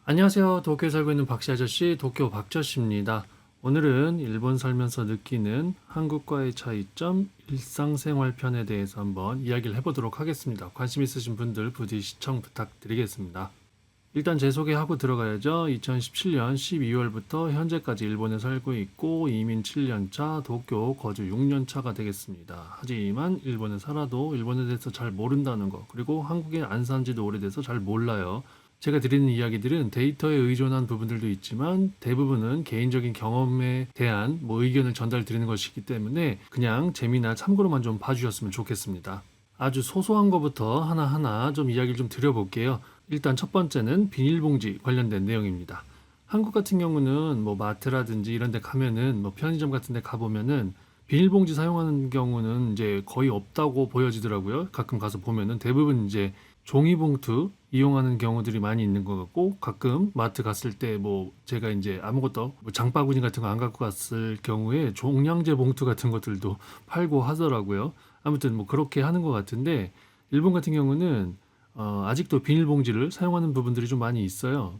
안녕하세요. 도쿄에 살고 있는 박씨 아저씨 도쿄 박저씨입니다. 오늘은 일본 살면서 느끼는 한국과의 차이점 일상생활 편에 대해서 한번 이야기를 해보도록 하겠습니다. 관심 있으신 분들 부디 시청 부탁드리겠습니다. 일단 제 소개하고 들어가야죠. 2017년 12월부터 현재까지 일본에 살고 있고 이민 7년차, 도쿄 거주 6년차가 되겠습니다. 하지만 일본에 살아도 일본에 대해서 잘 모른다는 거, 그리고 한국에 안 산 지도 오래돼서 잘 몰라요. 제가 드리는 이야기들은 데이터에 의존한 부분들도 있지만 대부분은 개인적인 경험에 대한 의견을 전달 드리는 것이기 때문에 그냥 재미나 참고로만 좀 봐주셨으면 좋겠습니다. 아주 소소한 것부터 하나하나 좀 이야기를 좀 드려볼게요. 일단 첫 번째는 비닐봉지 관련된 내용입니다. 한국 같은 경우는 마트라든지 이런 데 가면은 편의점 같은 데 가보면은 비닐봉지 사용하는 경우는 이제 거의 없다고 보여지더라고요. 가끔 가서 보면은 대부분 이제 종이봉투 이용하는 경우들이 많이 있는 것 같고, 가끔 마트 갔을 때 제가 이제 아무것도 장바구니 같은 거 안 갖고 갔을 경우에 종량제 봉투 같은 것들도 팔고 하더라고요. 아무튼 그렇게 하는 것 같은데, 일본 같은 경우는 아직도 비닐봉지를 사용하는 부분들이 좀 많이 있어요.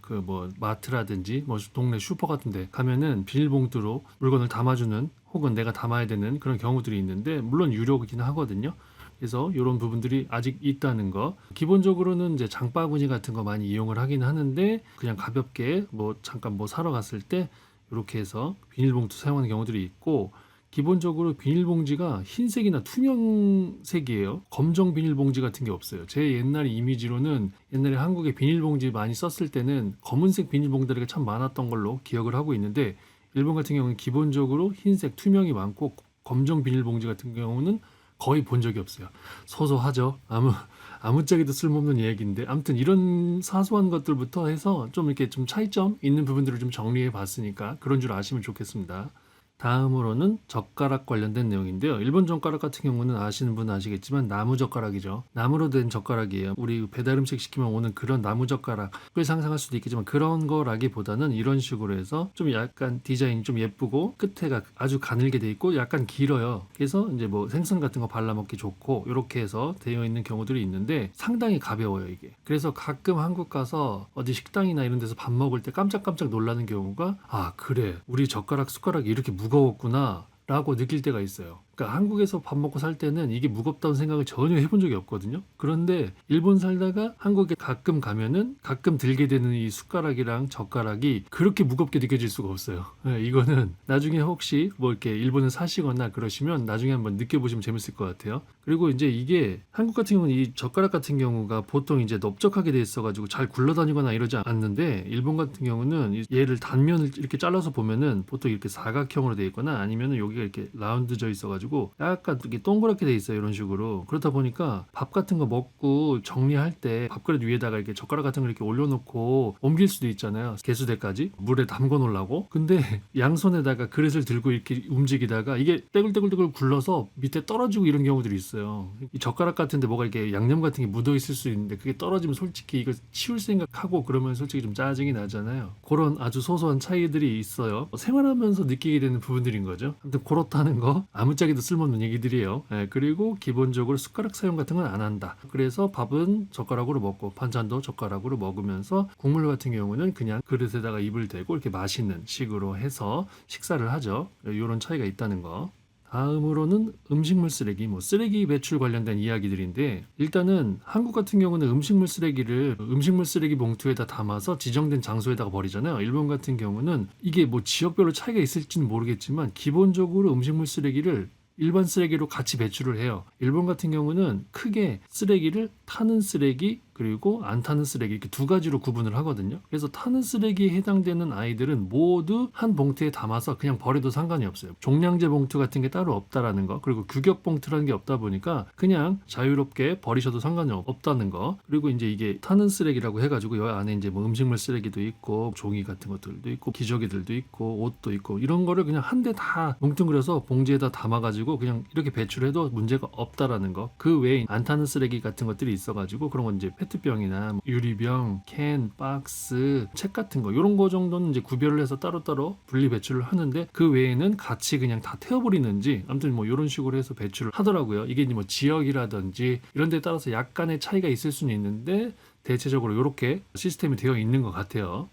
마트라든지 동네 슈퍼 같은 데 가면은 비닐봉투로 물건을 담아주는, 혹은 내가 담아야 되는 그런 경우들이 있는데, 물론 유료이긴 하거든요. 그래서 이런 부분들이 아직 있다는 거. 기본적으로는 이제 장바구니 같은 거 많이 이용을 하긴 하는데, 그냥 가볍게 잠깐 사러 갔을 때 이렇게 해서 비닐봉투 사용하는 경우들이 있고, 기본적으로 비닐봉지가 흰색이나 투명색이에요. 검정 비닐봉지 같은 게 없어요. 제 옛날 이미지로는 옛날에 한국에 비닐봉지 많이 썼을 때는 검은색 비닐봉다리가 참 많았던 걸로 기억을 하고 있는데, 일본 같은 경우는 기본적으로 흰색 투명이 많고 검정 비닐봉지 같은 경우는 거의 본 적이 없어요. 소소하죠. 아무짝에도 쓸모없는 얘기인데, 아무튼 이런 사소한 것들부터 해서 좀 이렇게 좀 차이점 있는 부분들을 좀 정리해 봤으니까 그런 줄 아시면 좋겠습니다. 다음으로는 젓가락 관련된 내용인데요. 일본 젓가락 같은 경우는 아시는 분은 아시겠지만 나무 젓가락이죠. 나무로 된 젓가락이에요. 우리 배달 음식 시키면 오는 그런 나무 젓가락을 상상할 수도 있겠지만, 그런 거라기보다는 이런 식으로 해서 좀 약간 디자인이 좀 예쁘고 끝에가 아주 가늘게 돼 있고 약간 길어요. 그래서 이제 생선 같은 거 발라 먹기 좋고 이렇게 해서 되어 있는 경우들이 있는데, 상당히 가벼워요 이게. 그래서 가끔 한국 가서 어디 식당이나 이런 데서 밥 먹을 때 깜짝깜짝 놀라는 경우가, 아 그래, 우리 젓가락 숟가락이 이렇게 무거웠구나 라고 느낄 때가 있어요. 그러니까 한국에서 밥 먹고 살 때는 이게 무겁다는 생각을 전혀 해본 적이 없거든요. 그런데 일본 살다가 한국에 가끔 가면은 가끔 들게 되는 이 숟가락이랑 젓가락이 그렇게 무겁게 느껴질 수가 없어요. 이거는 나중에 혹시 이렇게 일본에 사시거나 그러시면 나중에 한번 느껴보시면 재밌을 것 같아요. 그리고 이제 이게 한국 같은 경우는 이 젓가락 같은 경우가 보통 이제 넓적하게 돼 있어가지고 잘 굴러다니거나 이러지 않는데, 일본 같은 경우는 얘를 단면을 이렇게 잘라서 보면은 보통 이렇게 사각형으로 돼 있거나 아니면은 여기가 이렇게 라운드져 있어가지고 약간 이렇게 동그랗게 돼 있어요. 이런 식으로. 그렇다 보니까 밥 같은 거 먹고 정리할 때 밥그릇 위에다가 이렇게 젓가락 같은 거 이렇게 올려놓고 옮길 수도 있잖아요. 개수대까지 물에 담궈 놓으려고. 근데 양손에다가 그릇을 들고 이렇게 움직이다가 이게 떼굴떼굴떼굴 굴러서 밑에 떨어지고 이런 경우들이 있어요. 이 젓가락 같은데 뭐가 이렇게 양념 같은 게 묻어 있을 수 있는데, 그게 떨어지면 솔직히 이거 치울 생각하고 그러면 솔직히 좀 짜증이 나잖아요. 그런 아주 소소한 차이들이 있어요. 생활하면서 느끼게 되는 부분들인 거죠. 아무튼 그렇다는 거, 아무짝에도 쓸모없는 얘기들이에요. 그리고 기본적으로 숟가락 사용 같은 건 안 한다. 그래서 밥은 젓가락으로 먹고 반찬도 젓가락으로 먹으면서 국물 같은 경우는 그냥 그릇에다가 입을 대고 이렇게 마시는 식으로 해서 식사를 하죠. 이런 차이가 있다는 거. 다음으로는 음식물 쓰레기, 쓰레기 배출 관련된 이야기들인데, 일단은 한국 같은 경우는 음식물 쓰레기를 음식물 쓰레기 봉투에다 담아서 지정된 장소에다가 버리잖아요. 일본 같은 경우는 이게 지역별로 차이가 있을지는 모르겠지만 기본적으로 음식물 쓰레기를 일반 쓰레기로 같이 배출을 해요. 일본 같은 경우는 크게 쓰레기를 타는 쓰레기 그리고 안 타는 쓰레기, 이렇게 두 가지로 구분을 하거든요. 그래서 타는 쓰레기에 해당되는 아이들은 모두 한 봉투에 담아서 그냥 버려도 상관이 없어요. 종량제 봉투 같은 게 따로 없다라는 거, 그리고 규격 봉투라는 게 없다 보니까 그냥 자유롭게 버리셔도 상관이 없다는 거. 그리고 이제 이게 타는 쓰레기라고 해가지고 이 안에 이제 음식물 쓰레기도 있고 종이 같은 것들도 있고 기저귀들도 있고 옷도 있고 이런 거를 그냥 한 대 다 뭉뚱그려서 봉지에다 담아가지고 그냥 이렇게 배출해도 문제가 없다라는 거. 그 외에 안 타는 쓰레기 같은 것들이 있어가지고 그런 건 이제 페트병이나 뭐 유리병, 캔, 박스, 책 같은 거 이런 거 정도는 이제 구별을 해서 따로따로 분리 배출을 하는데 그 외에는 같이 그냥 다 태워버리는지 아무튼 뭐 이런 식으로 해서 배출을 하더라고요. 이게 뭐 지역이라든지 이런 데 따라서 약간의 차이가 있을 수는 있는데 대체적으로 이렇게 시스템이 되어 있는 것 같아요.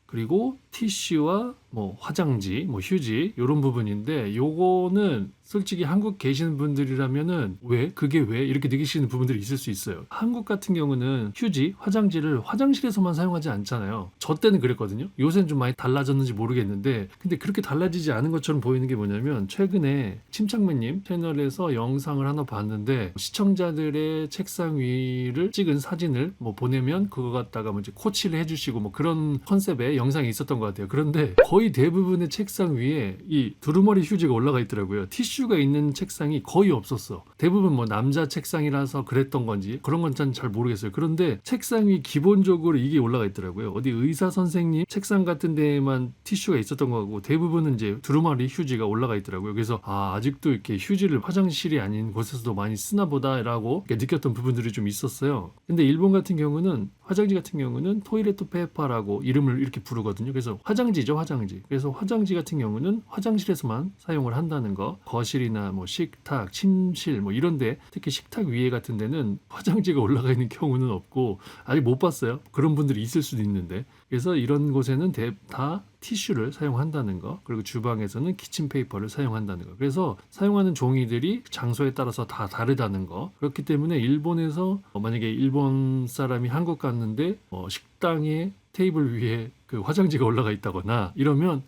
그리고 티슈와 뭐 화장지, 뭐 휴지 이런 부분인데 요거는 솔직히 한국 계시는 분들이라면은 왜? 그게 왜? 이렇게 느끼시는 부분들이 있을 수 있어요. 한국 같은 경우는 휴지, 화장지를 화장실에서만 사용하지 않잖아요. 저 때는 그랬거든요. 요새는 좀 많이 달라졌는지 모르겠는데 근데 그렇게 달라지지 않은 것처럼 보이는 게 뭐냐면 최근에 침착맨님 채널에서 영상을 하나 봤는데 시청자들의 책상 위를 찍은 사진을 뭐 보내면 그거 갖다가 뭐 이제 코치를 해주시고 뭐 그런 컨셉의 영상이 있었던 것 같아요. 그런데 거의 대부분의 책상 위에 이 두루마리 휴지가 올라가 있더라고요. 티슈가 있는 책상이 거의 없었어. 대부분 뭐 남자 책상이라서 그랬던 건지 그런 건 잘 모르겠어요. 그런데 책상 위 기본적으로 이게 올라가 있더라고요. 어디 의사 선생님 책상 같은 데에만 티슈가 있었던 거고 대부분은 이제 두루마리 휴지가 올라가 있더라고요. 그래서 아직도 이렇게 휴지를 화장실이 아닌 곳에서도 많이 쓰나 보다라고 느꼈던 부분들이 좀 있었어요. 근데 일본 같은 경우는 화장지 같은 경우는 토이레트 페이퍼라고 이름을 이렇게 부르거든요. 그래서 화장지죠, 화장지. 그래서 화장지 같은 경우는 화장실에서만 사용을 한다는 거. 거실이나 뭐 식탁, 침실 뭐 이런데 특히 식탁 위에 같은 데는 화장지가 올라가 있는 경우는 없고 아직 못 봤어요. 그런 분들이 있을 수도 있는데 그래서 이런 곳에는 다 티슈를 사용한다는 거 그리고 주방에서는 키친페이퍼를 사용한다는 거 그래서 사용하는 종이들이 장소에 따라서 다 다르다는 거 그렇기 때문에 일본에서 만약에 일본 사람이 한국 갔는데 식당에 테이블 위에 그 화장지가 올라가 있다거나 이러면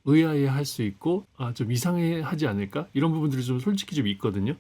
의아해 할 수 있고 좀 이상해 하지 않을까 이런 부분들이 좀 솔직히 좀 있거든요.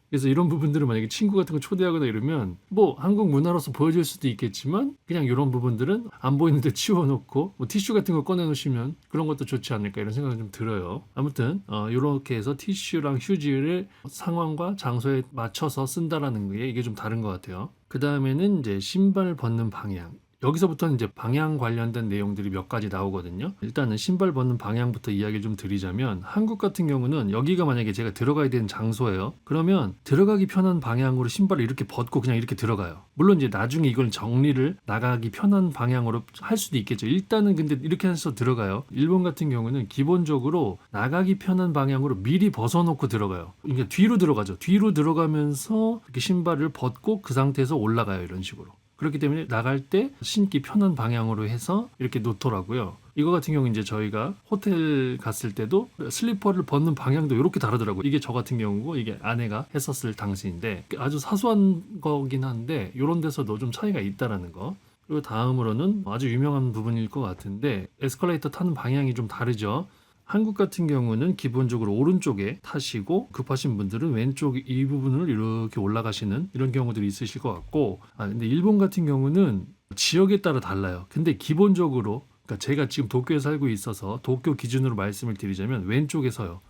그래서 이런 부분들을 만약에 친구 같은 거 초대하거나 이러면 뭐 한국 문화로서 보여줄 수도 있겠지만 그냥 이런 부분들은 안 보이는데 치워놓고 뭐 티슈 같은 거 꺼내놓으시면 그런 것도 좋지 않을까 이런 생각이 좀 들어요. 아무튼 이렇게 해서 티슈랑 휴지를 상황과 장소에 맞춰서 쓴다라는 게 이게 좀 다른 것 같아요. 그 다음에는 이제 신발 벗는 방향. 여기서부터는 이제 방향 관련된 내용들이 몇 가지 나오거든요. 일단은 신발 벗는 방향부터 이야기를 좀 드리자면 한국 같은 경우는 여기가 만약에 제가 들어가야 되는 장소예요. 그러면 들어가기 편한 방향으로 신발을 이렇게 벗고 그냥 이렇게 들어가요. 물론 이제 나중에 이걸 정리를 나가기 편한 방향으로 할 수도 있겠죠. 일단은 근데 이렇게 해서 들어가요. 일본 같은 경우는 기본적으로 나가기 편한 방향으로 미리 벗어놓고 들어가요. 그러니까 뒤로 들어가죠. 뒤로 들어가면서 이렇게 신발을 벗고 그 상태에서 올라가요. 이런 식으로. 그렇기 때문에 나갈 때 신기 편한 방향으로 해서 이렇게 놓더라고요. 이거 같은 경우 이제 저희가 호텔 갔을 때도 슬리퍼를 벗는 방향도 이렇게 다르더라고요. 이게 저 같은 경우고 이게 아내가 했었을 당시인데 아주 사소한 거긴 한데 이런 데서도 좀 차이가 있다라는 거. 그리고 다음으로는 아주 유명한 부분일 것 같은데 에스컬레이터 타는 방향이 좀 다르죠. 한국 같은 경우는 기본적으로 오른쪽에 타시고 급하신 분들은 왼쪽 이 부분을 이렇게 올라가시는 이런 경우들이 있으실 것 같고 근데 일본 같은 경우는 지역에 따라 달라요. 근데 기본적으로 그러니까 제가 지금 도쿄에 살고 있어서 도쿄 기준으로 말씀을 드리자면 왼쪽에 서요.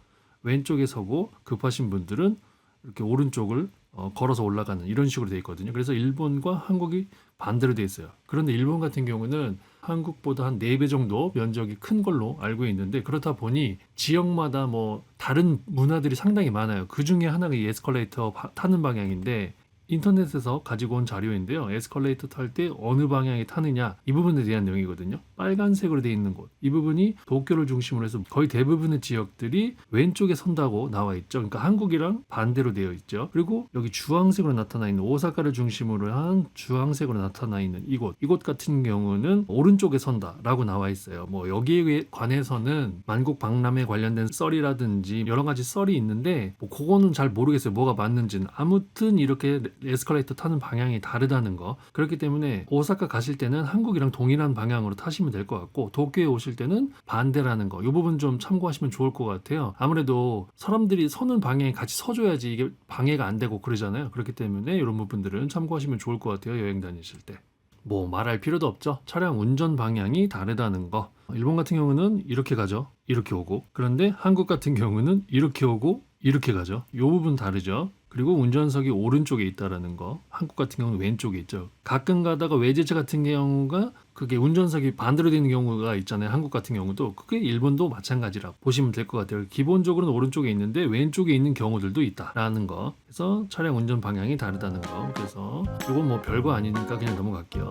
왼쪽에 서고 급하신 분들은 이렇게 오른쪽을 걸어서 올라가는 이런 식으로 되어 있거든요. 그래서 일본과 한국이 반대로 되어 있어요. 그런데 일본 같은 경우는 한국보다 한 4배 정도 면적이 큰 걸로 알고 있는데 그렇다 보니 지역마다 뭐 다른 문화들이 상당히 많아요. 그 중에 하나가 이 에스컬레이터 타는 방향인데 인터넷에서 가지고 온 자료인데요. 에스컬레이터 탈 때 어느 방향에 타느냐 이 부분에 대한 내용이거든요. 빨간색으로 되어 있는 곳. 이 부분이 도쿄를 중심으로 해서 거의 대부분의 지역들이 왼쪽에 선다고 나와 있죠. 그러니까 한국이랑 반대로 되어 있죠. 그리고 여기 주황색으로 나타나 있는 오사카를 중심으로 한 주황색으로 나타나 있는 이곳 같은 경우는 오른쪽에 선다라고 나와 있어요. 뭐 여기에 관해서는 만국박람회 관련된 썰이라든지 여러 가지 썰이 있는데 뭐 그거는 잘 모르겠어요. 뭐가 맞는지는. 아무튼 이렇게 에스컬레이터 타는 방향이 다르다는 거. 그렇기 때문에 오사카 가실 때는 한국이랑 동일한 방향으로 타시면 될 것 같고 도쿄에 오실 때는 반대라는 거. 이 부분 좀 참고하시면 좋을 것 같아요. 아무래도 사람들이 서는 방향에 같이 서줘야지 이게 방해가 안 되고 그러잖아요. 그렇기 때문에 이런 부분들은 참고하시면 좋을 것 같아요. 여행 다니실 때. 뭐 말할 필요도 없죠. 차량 운전 방향이 다르다는 거. 일본 같은 경우는 이렇게 가죠. 이렇게 오고. 그런데 한국 같은 경우는 이렇게 오고 이렇게 가죠. 이 부분 다르죠. 그리고 운전석이 오른쪽에 있다라는 거. 한국 같은 경우는 왼쪽에 있죠. 가끔 가다가 외제차 같은 경우가 그게 운전석이 반대로 되는 경우가 있잖아요. 한국 같은 경우도. 그게 일본도 마찬가지라고 보시면 될 것 같아요. 기본적으로는 오른쪽에 있는데 왼쪽에 있는 경우들도 있다라는 거. 그래서 차량 운전 방향이 다르다는 거. 그래서 이건 뭐 별거 아니니까 그냥 넘어갈게요.